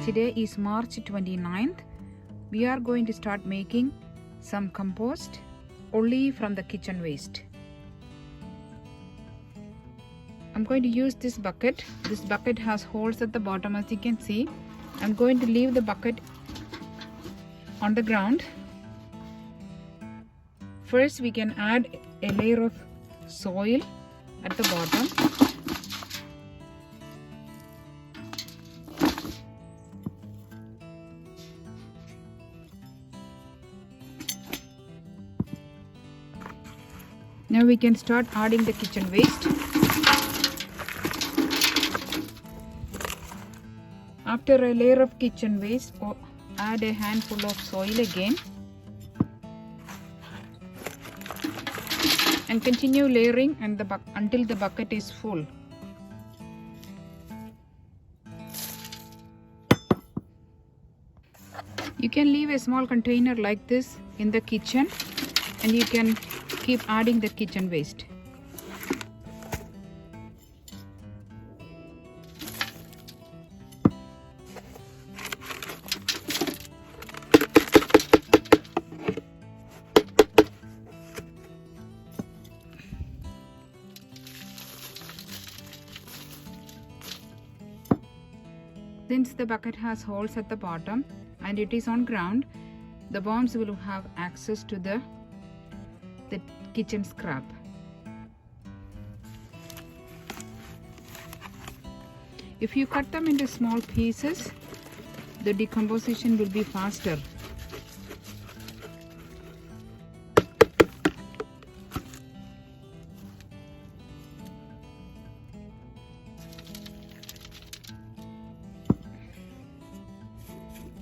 Today is March 29th. We are going to start making some compost only from the kitchen waste. I'm going to use this bucket. This bucket has holes at the bottom, as you can see. I'm going to leave the bucket on the ground. First, we can add a layer of soil at the bottom. Now we can start adding the kitchen waste. After a layer of kitchen waste, add a handful of soil again. And continue layering until the bucket is full. You can leave a small container like this in the kitchen and you can keep adding the kitchen waste. Since the bucket has holes at the bottom and it is on ground, the worms will have access to the kitchen scrap. If you cut them into small pieces, the decomposition will be faster.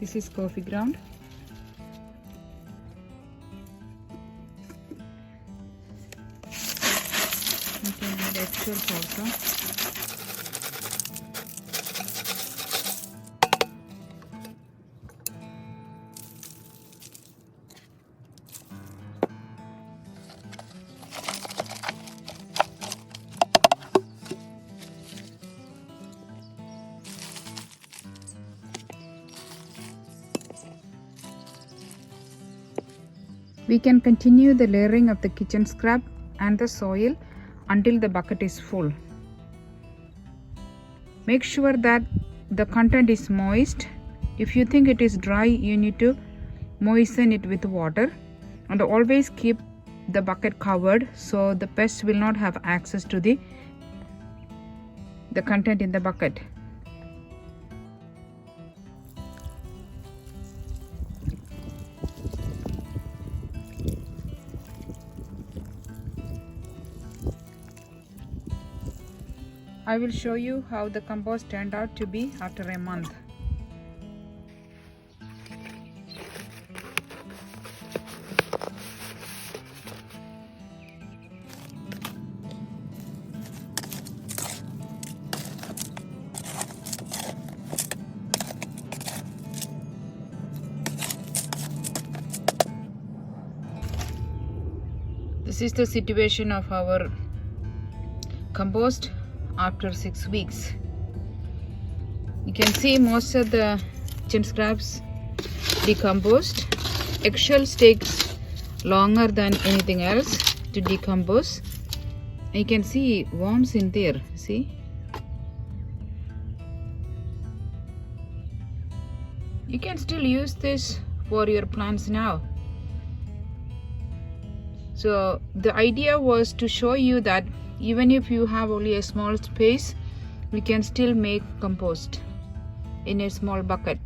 This is coffee ground. You can add eggshells also. We can continue the layering of the kitchen scrap and the soil until the bucket is full. Make sure that the content is moist. If you think it is dry, you need to moisten it with water, and always keep the bucket covered so the pests will not have access to the content in the bucket. I will show you how the compost turned out to be after a month. This is the situation of our compost after 6 weeks. You can see most of the kitchen scraps decomposed. Eggshells takes longer than anything else to decompose. You can see worms in there. See? You can still use this for your plants now. So the idea was to show you that even if you have only a small space, we can still make compost in a small bucket.